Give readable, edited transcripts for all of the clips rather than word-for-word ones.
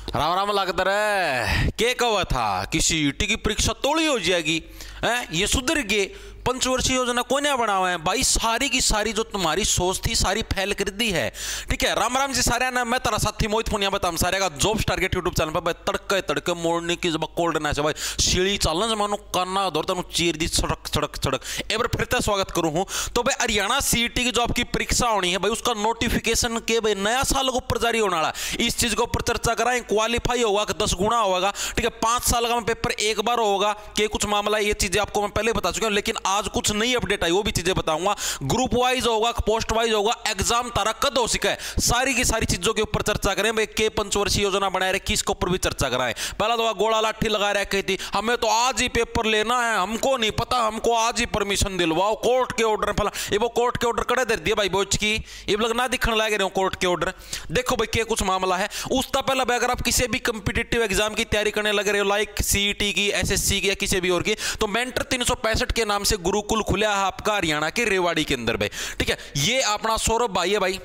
राम राम लगता रहे के कहा था कि सीईटी की परीक्षा तोड़ी हो जाएगी है, ये सुधर गए। पंचवर्षीय योजना कोने बनावा है भाई, सारी की सारी जो तुम्हारी सोच थी सारी फैल कर दी है। ठीक है, राम राम जी सारे ना, मैं तेरा साथी मोहित पुनिया बता सारे का जॉब टारगेट यूट्यूब चैनल पर भाई तड़के तड़के मोड़ने की जब कोल्ड ना भाई सीढ़ी चलना जब मानो काना दौड़ तनु चीर दी सड़क सड़क सड़क। एक बार फिर से स्वागत करूं हूं। तो भाई हरियाणा सीईटी की जो आपकी परीक्षा होनी है भाई, उसका नोटिफिकेशन के भाई नया साल के ऊपर जारी होने वाला, इस चीज के ऊपर चर्चा कराएं। क्वालिफाई होगा कि 10 गुना होगा। ठीक है, 5 साल का पेपर एक बार होगा कि कुछ मामला, ये चीजें आपको मैं पहले बता चुका हूं, लेकिन आज कुछ नई अपडेट आई वो भी चीजें बताऊंगा। ग्रुप वाइज होगा, पोस्ट वाइज होगा, एग्जाम तारा कद हो सके, सारी की सारी चीजों के ऊपर चर्चा करें भाई। के पंचवर्षीय योजना बनाए रहे किसके ऊपर भी चर्चा कराएं। पहला तो गोला लाठी लगा रखी थी, हमें तो आज ही पेपर लेना है, हमको नहीं पता, हमको आज ही परमिशन दिलवाओ, कोर्ट के ऑर्डर फला। ये वो कोर्ट के ऑर्डर कड़े दे दिए भाई बोच की, ये लोग ना दिखने लगे रहे कोर्ट के ऑर्डर। देखो भाई क्या कुछ मामला है। उसका पहला भाई अगर आप किसी भी कंपिटिटिव एग्जाम की तैयारी करने लग रहे हो, लाइक सीईटी की, एसएससी की या किसी भी और की, तो मेंटर 365 के नाम से गुरुकुल खुला है आपका हरियाणा के रेवाड़ी के अंदर भाई। ठीक है, ये अपना सौरभ भाई है भाई,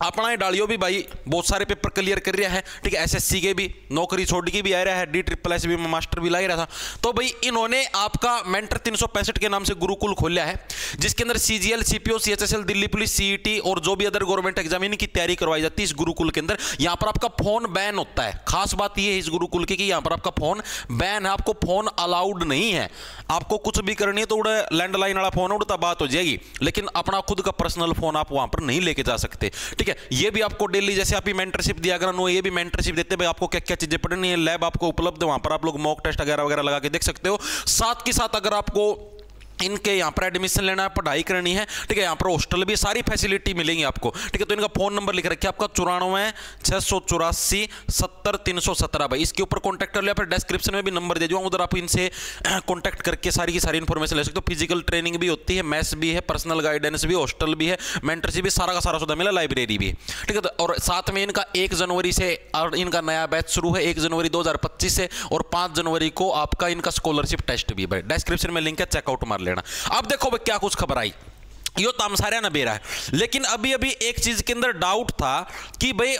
अपना ही डालियो भी भाई बहुत सारे पेपर क्लियर कर रहा है। ठीक है, एसएससी के भी नौकरी छोड़ के भी आ रहा है, DSSS भी मास्टर भी ला ही रहा था। तो भाई इन्होंने आपका मेंटर 365 के नाम से गुरुकुल खोला है, जिसके अंदर CGL, CPO, CHSL, Delhi police, CET और जो भी अदर गवर्नमेंट एग्जाम इनकी तैयारी करवाई जाती है इस गुरुकुल के अंदर। यहाँ पर आपका फोन बैन होता है। खास बात यह है इस गुरुकुल की कि यहाँ पर आपका फोन बैन है, आपको फोन अलाउड नहीं है। आपको कुछ भी करनी है तो उड़े लैंडलाइन वाला फोन उड़ता बात हो जाएगी, लेकिन अपना खुद का पर्सनल फोन आप वहां पर नहीं लेके जा सकते। ठीक है, ये भी आपको डेली जैसे आप मेंटरशिप दिया करो, ये भी मेंटरशिप देते भाई, आपको क्या क्या चीजें पढ़नी है, लैब आपको उपलब्ध है, वहां पर आप लोग मॉक टेस्ट वगैरह वगैरह लगा के देख सकते हो। साथ के साथ अगर आपको इनके यहाँ पर एडमिशन लेना है, पढ़ाई करनी है, ठीक है, यहाँ पर हॉस्टल भी सारी फैसिलिटी मिलेंगी आपको। ठीक है, तो इनका फोन नंबर लिख रखिए आपका 94 684 70 317 भाई, इसके ऊपर कॉन्टैक्ट कर लिया। फिर डिस्क्रिप्शन में भी नंबर दे दूंगा, उधर आप इनसे कॉन्टैक्ट करके सारी की सारी इन्फॉर्मेशन ले सकते हो। फिजिकल ट्रेनिंग भी होती है, मैथ्स भी है, पर्सनल गाइडेंस भी, हॉस्टल भी है, मेंटरशिप भी, सारा का सारा सुविधा मिला, लाइब्रेरी भी। ठीक है, और साथ में इनका 1 जनवरी से और इनका नया बैच शुरू है, 1 जनवरी 2025 से, और 5 जनवरी को आपका इनका स्कॉलरशिप टेस्ट भी भाई। डिस्क्रिप्शन में लिंक है, चेकआउट मार लेना। अब देखो भाई क्या कुछ खबर आई, यो तामसारिया ना बेरा है, लेकिन अभी अभी एक चीज के अंदर डाउट था कि भाई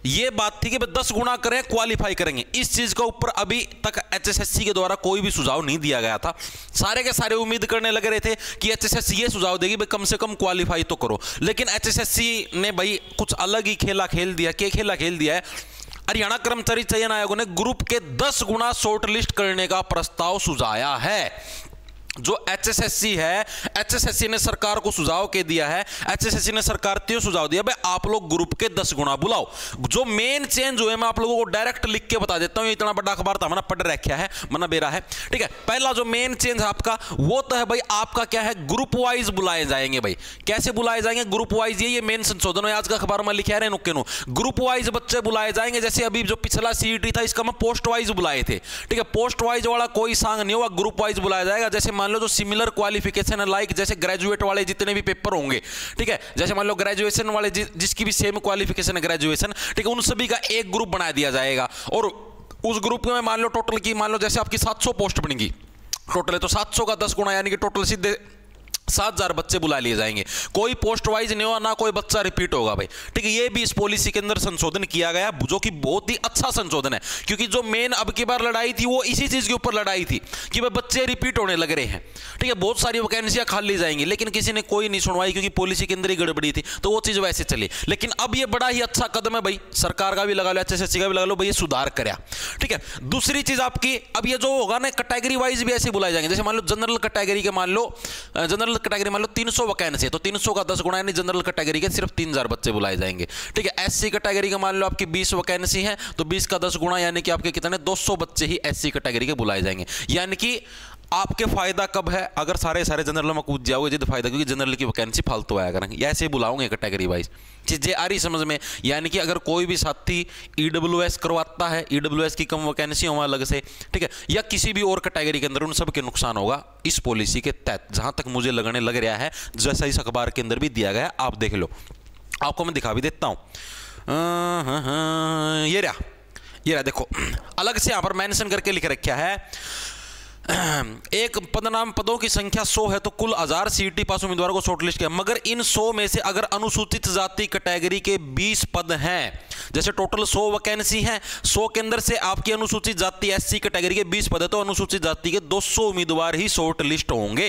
ये बात थी कि 10 गुना करें क्वालिफाई करेंगे, इस चीज के ऊपर अभी तक HSSC के द्वारा कोई भी सुझाव नहीं दिया गया था। सारे के सारे उम्मीद करने लगे रहे थे कि HSSC ये सुझाव देगी भाई कम से कम क्वालिफाई तो करो, लेकिन HSSC ने भाई कुछ अलग ही खेला खेल दिया। क्या खेला खेल दिया है? हरियाणा कर्मचारी चयन आयोग ने ग्रुप के 10 गुना शॉर्ट लिस्ट करने का प्रस्ताव सुझाया है। जो HSSC है, HSSC ने सरकार को सुझाव के दिया है, HSSC ने सरकार को सुझाव दिया भाई आप लोग ग्रुप के 10 गुना बुलाओ। जो मेन चेंज हुए मैं आप लोगों को डायरेक्ट लिख के बता देता हूं, इतना बड़ा अखबार था मना पढ़ रखा है, मना बेरा है। ठीक है, पहला जो मेन चेंज है आपका वो तो है भाई आपका क्या है, ग्रुप वाइज बुलाए जाएंगे भाई। कैसे बुलाए जाएंगे? ग्रुप वाइज, ये मेन संशोधन है आज का अखबार में लिखा है नुक्के नु, ग्रुप वाइज बच्चे बुलाए जाएंगे। जैसे अभी जो पिछला सीईटी था इसका मैं पोस्ट वाइज बुलाए थे। ठीक है, पोस्ट वाइज वाला कोई सांग नहीं होगा, ग्रुप वाइज बुलाया जाएगा। जैसे मान लो जो सिमिलर क्वालिफिकेशन है, लाइक जैसे ग्रेजुएट वाले जितने भी पेपर होंगे, ठीक है, जैसे मान लो ग्रेजुएशन वाले जिसकी भी सेम क्वालिफिकेशन है ग्रेजुएशन, ठीक है, उन सभी का एक ग्रुप बना दिया जाएगा। और उस ग्रुप में मान लो टोटल की, मान लो जैसे आपकी 700 पोस्ट बनेगी टोटल है, तो 700 का 10 गुना यानी कि टोटल सीधे 7000 बच्चे बुला लिए जाएंगे। कोई पोस्ट वाइज नहीं होगा, ना कोई बच्चा रिपीट होगा भाई। ठीक है, ये भी इस पॉलिसी के अंदर संशोधन किया गया, जो कि बहुत ही अच्छा संशोधन है, क्योंकि जो मेन अब की बार लड़ाई थी वो इसी चीज के ऊपर लड़ाई थी कि भाई बच्चे रिपीट होने लग रहे हैं। ठीक है, बहुत सारी वैकेंसियां खाली जाएंगी, लेकिन किसी ने कोई नहीं सुनवाई क्योंकि पॉलिसी के अंदर ही गड़बड़ी थी, तो वो चीज वैसे चली। लेकिन अब ये बड़ा ही अच्छा कदम है भाई, सरकार का भी लगा लो, HSSC का भी लगा लो भाई, ये सुधार कराया। ठीक है, दूसरी चीज आपकी अब ये जो होगा ना, कैटेगरी वाइज भी ऐसे बुलाए जाएंगे। जैसे मान लो जनरल कैटेगरी के मान लो 300 वैकेंसी है, तो 300 का 10 गुना यानी जनरल कैटेगरी के सिर्फ 3000 बच्चे बुलाए जाएंगे। ठीक है, SC कैटेगरी का मान लो आपकी 20 वैकेंसी है, तो 20 का 10 गुना यानी कि आपके कितने 200 बच्चे ही SC कैटेगरी के बुलाए जाएंगे। यानी कि आपके फायदा कब है? अगर सारे जनरल में कूद जाओगे जिद फायदा, क्योंकि जनरल की वैकेंसी फालतू आया करेंगे। ऐसे ही बुलाओगे कैटेगरी वाइज, चीजें आ रही समझ में। यानी कि अगर कोई भी साथी EWS करवाता है, EWS की कम वैकेंसी हो अलग से, ठीक है, या किसी भी और कैटेगरी के अंदर, उन सब के नुकसान होगा इस पॉलिसी के तहत, जहां तक मुझे लगने लग रहा है, जैसा इस अखबार के अंदर भी दिया गया। आप देख लो, आपको मैं दिखा भी देता हूं। ये रहा देखो, अलग से यहां पर मेंशन करके लिख रखा है एक पदनाम पदों की संख्या 100 है तो कुल 1000 सीईटी पास उम्मीदवारों को शॉर्टलिस्ट किया, मगर इन 100 में से अगर अनुसूचित जाति कैटेगरी के 20 पद हैं जैसे टोटल 100 वैकेंसी है, 100 के अंदर से आपकी अनुसूचित जाति एससी कैटेगरी के 20 पद है, तो अनुसूचित जाति के 200 उम्मीदवार ही शॉर्ट लिस्ट होंगे,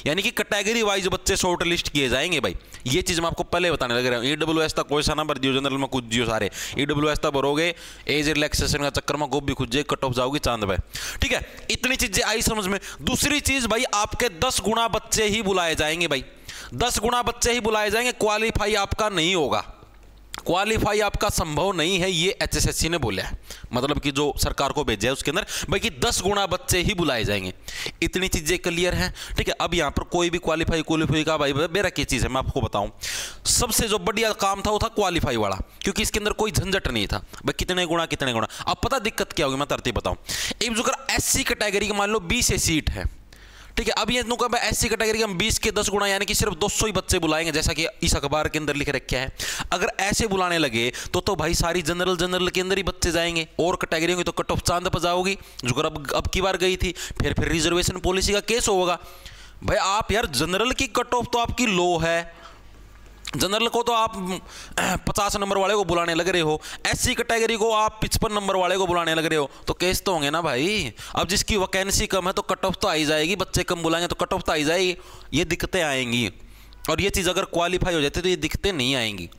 यानी कि कैटेगरी वाइज बच्चे शॉर्ट लिस्ट किए जाएंगे भाई। ये चीज मैं आपको पहले बताने लग रहा हूं। ईडब्ल्यूएस तक कोई सा ना भर दियो, जनरल में कूद दियो सारे, ईडब्ल्यूएस तक भरोगे, एज रिलैक्सेशन का चक्कर में गोभी खुद जाए, कट ऑफ जाओगी चांद पे। ठीक है, इतनी चीजें आई समझ में। दूसरी चीज भाई, आपके 10 गुना बच्चे ही बुलाए जाएंगे भाई, 10 गुना बच्चे ही बुलाए जाएंगे, क्वालिफाई आपका नहीं होगा, क्वालिफाई आपका संभव नहीं है, ये एचएसएससी ने बोला है, मतलब कि जो सरकार को भेजा है उसके अंदर भाई कि 10 गुना बच्चे ही बुलाए जाएंगे। इतनी चीजें क्लियर हैं। ठीक है, अब यहां पर कोई भी क्वालिफाई का भाई मेरा क्या चीज है मैं आपको बताऊं, सबसे जो बढ़िया काम था वो था क्वालिफाई वाला, क्योंकि इसके अंदर कोई झंझट नहीं था भाई कितने गुणा कितने गुणा। अब पता दिक्कत क्या होगी, मैं तरतीब बताऊं। एक जो एससी कैटेगरी की मान लो 20 सीट है, ठीक है, अब ये एससी कैटेगरी के हम 20 के 10 गुना यानी कि सिर्फ 200 ही बच्चे बुलाएंगे, जैसा कि इस अखबार के अंदर लिख रखा है। अगर ऐसे बुलाने लगे तो भाई सारी जनरल के अंदर ही बच्चे जाएंगे, और कैटेगरी होंगी तो कट ऑफ चांद पर जाओगी, जो अब की बार गई थी। फिर रिजर्वेशन पॉलिसी का केस होगा भाई। आप यार जनरल की कट ऑफ तो आपकी लो है, जनरल को तो आप 50 नंबर वाले को बुलाने लग रहे हो, एससी कैटेगरी को आप 55 नंबर वाले को बुलाने लग रहे हो, तो केस तो होंगे ना भाई। अब जिसकी वैकेंसी कम है तो कट ऑफ तो आई जाएगी, बच्चे कम बुलाएंगे तो कट ऑफ तो आई जाएगी, ये दिक्कतें आएंगी। और ये चीज़ अगर क्वालिफाई हो जाती तो ये दिक्कतें नहीं आएंगी।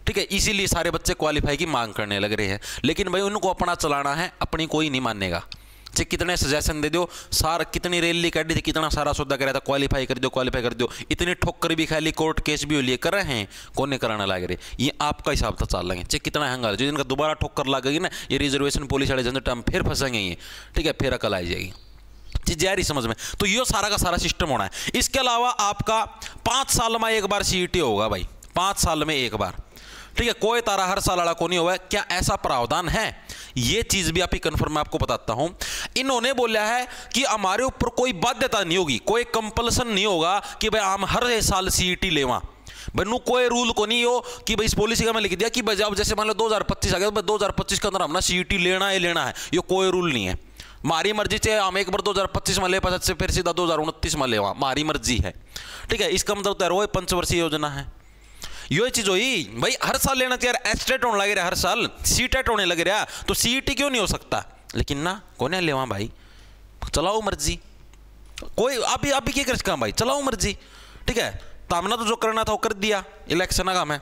ठीक है, इसीलिए सारे बच्चे क्वालिफाई की मांग करने लग रहे हैं, लेकिन भाई उनको अपना चलाना है, अपनी कोई नहीं मानेगा। चाहे कितने सजेशन दे दो, सारा कितनी रैली काटी थी, कितना सारा सौदा कराया था, क्वालिफाई कर दो क्वालिफाई कर दो, इतनी ठोकर भी खाली, कोर्ट केस भी लिए कर रहे हैं, कौन नहीं कराना लग रहे, ये आपका हिसाब था चल लेंगे। चाहे कितना हंगामा, जो इनका दोबारा ठोकर लगेगी ना, ये रिजर्वेशन पुलिस वाले झंझट हम फिर फंसेंगे ये। ठीक है, फिर अकल आई जाएगी, चीज आ रही समझ में। तो ये सारा का सारा सिस्टम होना है। इसके अलावा आपका 5 साल में एक बार सीईटी होगा भाई, 5 साल में एक बार। ठीक है, कोई तारा हर साल लड़ा को नहीं हुआ है, क्या ऐसा प्रावधान है? ये चीज भी आप ही कन्फर्म मैं आपको बताता हूं। इन्होंने बोला है कि हमारे ऊपर कोई बाध्यता नहीं होगी, कोई कंपल्सन नहीं होगा कि भाई हम हर साल सीईटी लेवा। भाई कोई रूल को नहीं हो कि भाई इस पॉलिसी का मैं लिख दिया कि भाई अब जैसे मान लो 2025 आ गया, तो 2025 के अंदर हमने सीईटी लेना है लेना है, ये कोई रूल नहीं है। हमारी मर्जी से हम एक बार 2025 में ले पास से फिर सीधा 2029 में लेवा, हमारी मर्जी है। ठीक है, इसका मतलब तो पंचवर्षीय योजना है। ये चीज हुई भाई, हर साल लेना चाहिए। एस्टेट होने लगे रहा, हर साल सीटेट होने लगे रहा, तो सीईटी क्यों नहीं हो सकता? लेकिन ना कौन है लेवा भाई, चलाओ मर्जी, कोई अभी क्या कर सकता भाई, चलाओ मर्जी। ठीक है, तो हमने तो जो करना था वो कर दिया, इलेक्शन का मैं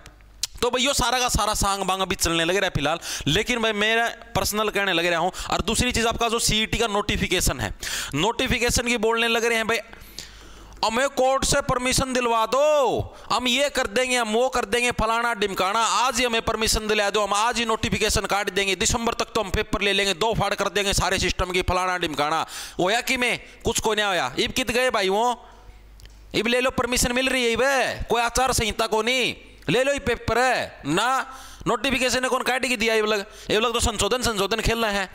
तो भाई यो सारा का सारा सांग बांग अभी चलने लगे रहा है फिलहाल। लेकिन भाई मेरा पर्सनल कहने लगे रहा हूं। और दूसरी चीज आपका जो सीईटी का नोटिफिकेशन है, नोटिफिकेशन की बोलने लग रहे हैं भाई हमें कोर्ट से परमिशन दिलवा दो, हम ये कर देंगे, हम वो कर देंगे, फलाना डिमकाना, आज ही हमें परमिशन दिला दो, हम आज ही नोटिफिकेशन काट देंगे, दिसंबर तक तो हम पेपर ले लेंगे, 2 फाड़ कर देंगे सारे सिस्टम की, फलाना डिमकाना। होया कि में कुछ को नहीं होया, इब कित गए भाई वो, इब ले लो परमिशन मिल रही है, इब कोई आचार संहिता को नहीं, ले लो ये पेपर है ना, नोटिफिकेशन कौन काट के दिया? ये लोग तो संशोधन खेलना है,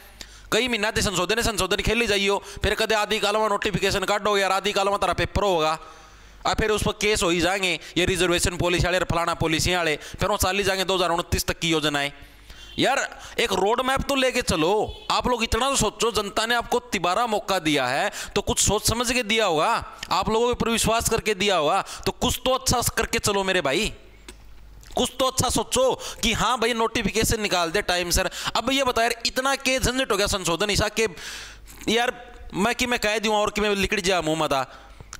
कई महीना से संशोधन खेली जाइयो, फिर कदे आदि काल में नोटिफिकेशन काटोगे यार, आदि काल में तारा पेपर होगा, और फिर उस पर केस हो ही जाएंगे, ये रिजर्वेशन पॉलिसी वाले फलाना पॉलिसी वाले, फिर वो चाली जाएंगे 2029 तक की योजनाएं। यार एक रोड मैप तो लेके चलो, आप लोग इतना तो सोचो, जनता ने आपको तिबारा मौका दिया है तो कुछ सोच समझ के दिया होगा, आप लोगों के ऊपर विश्वास करके दिया होगा, तो कुछ तो अच्छा करके चलो मेरे भाई, कुछ तो अच्छा सोचो कि हाँ भाई नोटिफिकेशन निकाल दे टाइम सर। अब ये बता यार इतना के झंझट हो गया संशोधन ऐसा के यार मैं कह दूं और कि मैं लिख जा मुंह मता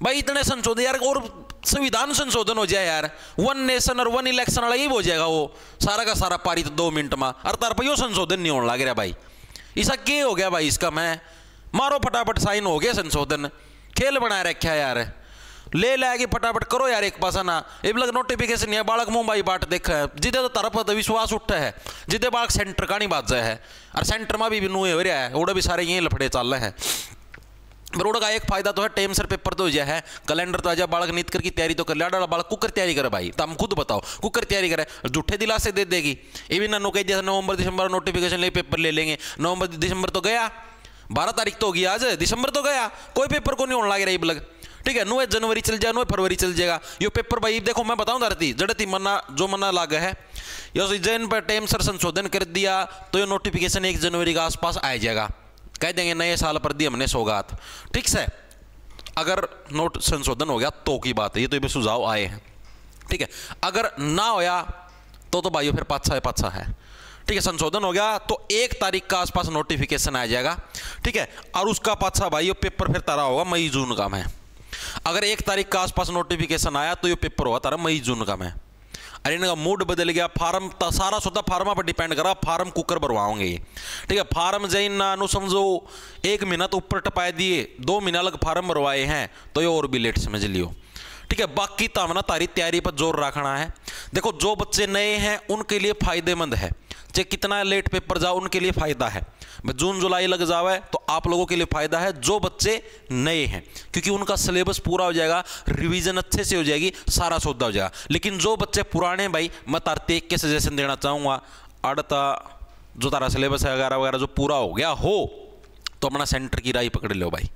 भाई, इतने संशोधन यार, और संविधान संशोधन हो जाए यार, 1 नेशन और 1 इलेक्शन वाला ही हो जाएगा वो सारा का सारा पारित 2 मिनट में, और तार पर संशोधन नहीं होने लग रहा भाई। ऐसा क्या हो गया भाई इसका, मैं मारो फटाफट साइन हो गया संशोधन, खेल बना रखा है यार, ले लाएगी फटाफट करो यार एक पासा ना। अब लग नोटिफिकेशन नहीं है, बालक मुंबई बाट देखा है, जिदे तो तरफ तो विश्वास उठा है, जिदे बालक सेंटर का नहीं बात जाए है, और सेंटर में भी नुए हो रहा है, उड़ा भी सारे यही लफड़े चल रहे हैं। बरोड़ा का एक फायदा तो है, टाइम सर पेपर तो यह है, कैलेंडर तो आजा, बालक नीत कर की तैयारी तो कर लिया, बालक कुकर तैयारी करे भाई, तो हम खुद बताओ कुकर तैयारी करे, झूठे दिलासे दे देगी। ये भी नन्नो कह दिया नवंबर दिसंबर नोटिफिकेशन ले पेपर ले लेंगे, नवंबर दिसंबर तो गया, 12 तारीख तो होगी आज, दिसंबर तो गया, कोई पेपर को नहीं होने लग रहा है। ठीक है, 9 जनवरी चल जाए, 9 फरवरी चल जाएगा ये पेपर भाई। देखो मैं बताऊं धरती जड़ती मना जो मना लागा है, ये जैन पर टाइम सर संशोधन कर दिया तो ये नोटिफिकेशन 1 जनवरी के आसपास आ जाएगा, कह देंगे नए साल पर दी हमने सौगात। ठीक है, अगर नोट संशोधन हो गया तो की बात है, ये तो भी सुझाव आए हैं। ठीक है, अगर ना होया तो भाइयों फिर पाछा है। ठीक है, संशोधन हो गया तो 1 तारीख का आसपास नोटिफिकेशन आ जाएगा। ठीक है, और उसका पाछा भाई ये पेपर फिर तारा होगा मई जून का में। अगर 1 तारीख का आसपास नोटिफिकेशन आया तो ये पेपर होगा तारा मई जून का में। अरे इनका मूड बदल गया, फार्म सारा सौदा फार्मा पर डिपेंड करा, फार्म कुकर भरवाओगे ये। ठीक है, फार्म जैन ना समझो 1 महीना तो ऊपर टपाए दिए, 2 महीना लग फार्म भरवाए हैं तो ये और भी लेट समझ लियो। ठीक है, बाकी तो हमने तारी तैयारी पर जोर रखना है। देखो जो बच्चे नए हैं उनके लिए फायदेमंद है, चाहे कितना लेट पेपर जाओ उनके लिए फायदा है। जून जुलाई लग जावे तो आप लोगों के लिए फायदा है जो बच्चे नए हैं, क्योंकि उनका सिलेबस पूरा हो जाएगा, रिवीजन अच्छे से हो जाएगी, सारा सौदा हो जाएगा। लेकिन जो बच्चे पुराने भाई मैं तारते एक के सजेशन देना चाहूँगा, अड़ता जो तारा सिलेबस है वगैरह वगैरह जो पूरा हो गया हो तो अपना सेंटर की राय पकड़ लो भाई।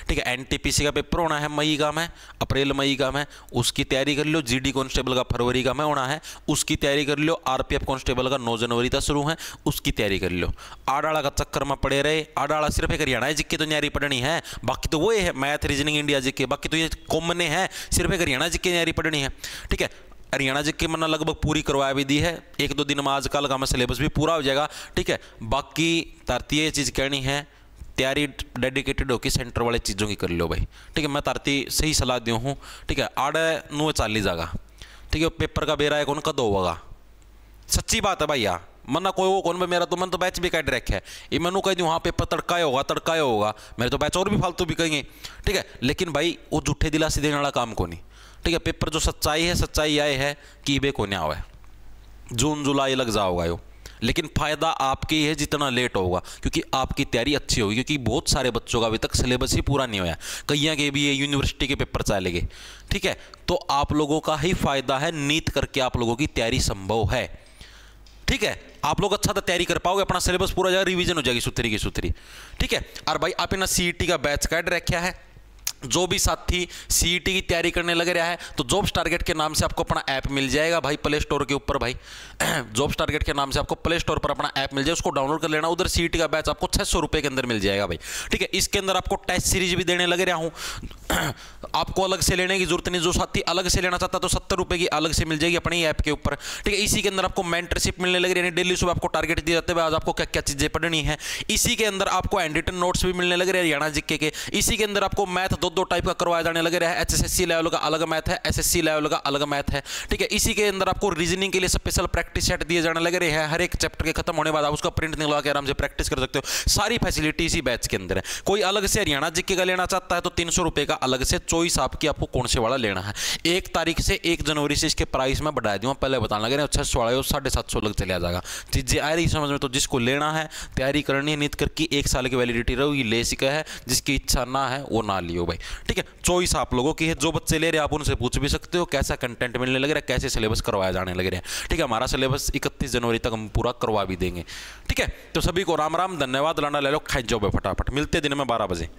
ठीक है, एनटीपीसी का पेपर होना है मई का में, अप्रैल मई का में, उसकी तैयारी कर लो। जीडी कांस्टेबल का फरवरी का में होना है, उसकी तैयारी कर लो। आरपीएफ कांस्टेबल का 9 जनवरी तक शुरू है, उसकी तैयारी कर लो। आडाड़ा का चक्कर में पड़े रहे, आडाड़ा सिर्फ एक हरियाणा जिक्के तो न्यारी पढ़नी है, बाकी तो वो है मैथ रीजनिंग इंडिया जिक्के, बाकी तो ये कॉमन है, सिर्फ एक हरियाणा जिक्के न्यारी पढ़नी है। ठीक है, हरियाणा जिक्के मैंने लगभग पूरी करवाया भी दी है, 1-2 दिन में आजकल का मैं सिलेबस भी पूरा हो जाएगा। ठीक है, बाकी तारती ये चीज़ कहनी है, तैयारी डेडिकेटेड होकर सेंटर वाले चीज़ों की कर लो भाई। ठीक है, मैं तारती सही सलाह दूँ हूँ। ठीक है, आड़े 9:40 जाएगा। ठीक है, पेपर का बेरा है कौन कद होगा, सच्ची बात है भैया। मना कोई वो कौन भाई, मेरा तो मन तो बैच भी काट रखे है, ये मैनू कह दूँ हाँ पेपर तड़काया होगा, मेरे तो बैच और भी फालतू भी कहेंगे। ठीक है, लेकिन भाई वो झूठे दिलासी देने वाला काम को नहीं। ठीक है, पेपर जो सच्चाई है, सच्चाई आए है कि बे को नहीं आवा है, जून जुलाई लग जाओगा यो, लेकिन फायदा आपके ही है जितना लेट होगा, क्योंकि आपकी तैयारी अच्छी होगी। क्योंकि बहुत सारे बच्चों का अभी तक सिलेबस ही पूरा नहीं हुआ, कईया के भी ये यूनिवर्सिटी के पेपर चलेंगे। ठीक है, तो आप लोगों का ही फायदा है, नीत करके आप लोगों की तैयारी संभव है। ठीक है, आप लोग अच्छा तो तैयारी कर पाओगे, अपना सिलेबस पूरा जाएगा, रिवीजन हो जाएगी सुथरी की सुथरी। ठीक है, और भाई आप ना सीईटी का बैच काट रखा है, जो भी साथी सीईटी की तैयारी करने लग रहा है तो जॉब्स टारगेट के नाम से आपको अपना ऐप मिल जाएगा भाई प्ले स्टोर के ऊपर। भाई जॉब्स टारगेट के नाम से आपको प्ले स्टोर पर अपना ऐप मिल जाएगा, उसको डाउनलोड कर लेना। उधर सीईटी का बैच आपको 600 रुपये के अंदर मिल जाएगा भाई। ठीक है, इसके अंदर आपको टेस्ट सीरीज भी देने लग रहा हूँ, आपको अलग से लेने की जरूरत नहीं। जो साथी अलग से लेना चाहता है तो 70 रुपये की अलग से मिल जाएगी अपने ही ऐप के ऊपर। ठीक है, इसी के अंदर आपको मेंटरशिप मिलने लग रही है, डेली सुबह आपको टारगेट दिए जाते हैं, आज आपको क्या क्या चीज़ें पढ़नी है। इसी के अंदर आपको हैंड रिटन नोट्स भी मिलने लग रहे हैं हरियाणा जीके के। इसी के अंदर आपको मैथ 2 टाइप का करवाया जाने लग रहा है, एचएसएससी लेवल का अलग मैथ है, एसएससी लेवल का अलग मैथ है। ठीक है, इसी के अंदर आपको रीजनिंग के लिए स्पेशल प्रैक्टिस सेट दिए जाने लग रहे हैं, हर एक चैप्टर के खत्म होने बाद आप उसका प्रिंट निकलवा के आराम से प्रैक्टिस कर सकते हो। सारी फैसिलिटी इसी बैच के अंदर है। कोई अलग से हरियाणा जीके का लेना चाहता है तो 300 रुपये का अलग से चॉइस आपकी, आपको कौन से वाला लेना है। 1 तारीख से 1 जनवरी से इसके प्राइस में बढ़ा दूंगा, पहले बताने लगे 600 वाला 750 लग चले जाएगा। चीज़ें आ रही समझ में, तो जिसको लेना है तैयारी करनी है नीत करके 1 साल की वैलिडिटी रहेगी, ले सका है, जिसकी इच्छा ना है वो ना लियो भाई। ठीक है, चॉइस आप लोगों की है, जो बच्चे ले रहे हैं आप उनसे पूछ भी सकते हो कैसा कंटेंट मिलने लग रहा है, कैसे सिलेबस करवाया जाने लग रहा है। ठीक है, हमारा सिलेबस 31 जनवरी तक हम पूरा करवा भी देंगे। ठीक है, तो सभी को राम राम, धन्यवाद, लाना ले लो, खाई जाओ फटाफट, मिलते दिन में 12 बजे।